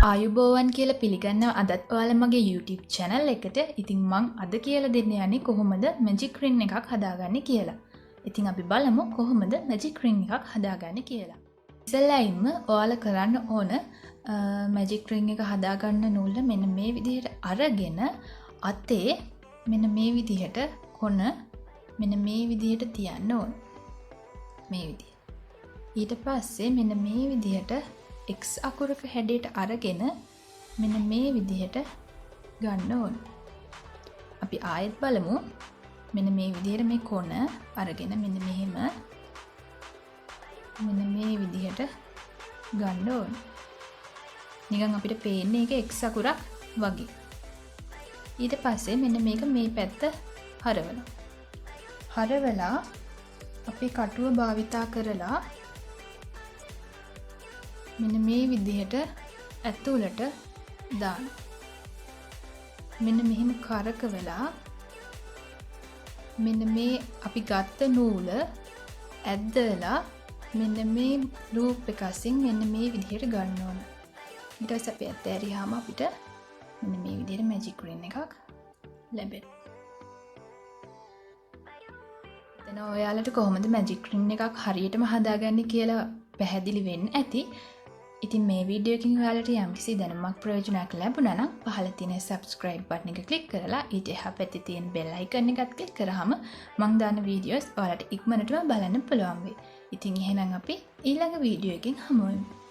ආයුබෝවන් කියලා පිළිගන්නවා අදත් ඔයාලා මගේ YouTube channel එකට. ඉතින් මං අද කියලා දෙන්න යන්නේ කොහොමද magic ring එකක් හදාගන්නේ කියලා. ඉතින් අපි බලමු කොහොමද magic ring එකක් හදාගන්නේ කියලා. ඉස්සෙල්ලාම ඔයාලා කරන්න ඕන magic ring එක හදාගන්න නූල මෙන්න මේ විදිහට අරගෙන අතේ මෙන්න මේ විදිහට කොන මෙන්න මේ විදිහට තියන්න ඕන. මේ විදිහ. ඊට පස්සේ මෙන්න මේ විදිහට X අකුරක හැඩයට අරගෙන මෙන්න මේ විදිහට ගන්න ඕන. අපි ආයෙත් බලමු. මෙන්න මේ විදිහට මේ කොන අරගෙන මෙන්න මෙහෙම මෙන්න මේ විදිහට ගන්න ඕන. නිකන් අපිට පේන්නේ ඒක X අකුරක් වගේ. ඊට පස්සේ මෙන්න මේක මේ පැත්ත හරවනවා. හරවලා අපි කටුව භාවිතා කරලා මෙන්න මේ විදිහට ඇතුළට දාන්න. මෙන්න මෙහෙම කරකවලා මෙන්න මේ අපි ගත්ත නූල ඇද්දලා මෙන්න මේ ලූප් එකකින් මෙන්න මේ විදිහට ගන්න ඕන. ඊට පස්සේ අපි ඇත්තෑරියාම අපිට මෙන්න මේ විදිහට magic ring එකක් ලැබෙනවා. එතන ඔයාලට කොහොමද magic ring එකක් හරියටම හදාගන්නේ කියලා පැහැදිලි වෙන්න ඇති. ඉතින් මේ වීඩියෝ එකකින් ඔයාලට යම්කිසි දැනුමක් ප්‍රයෝජනයක් ලැබුණා නම් පහළ තියෙන subscribe button එක click කරලා ඊට එහා පැත්තේ තියෙන bell icon එකත් click කරාම මම දාන වීඩියෝස් ඔයාලට ඉක්මනටම බලන්න පුළුවන් වෙයි. ඉතින් එහෙනම් අපි ඊළඟ වීඩියෝ එකකින් හමු වෙමු.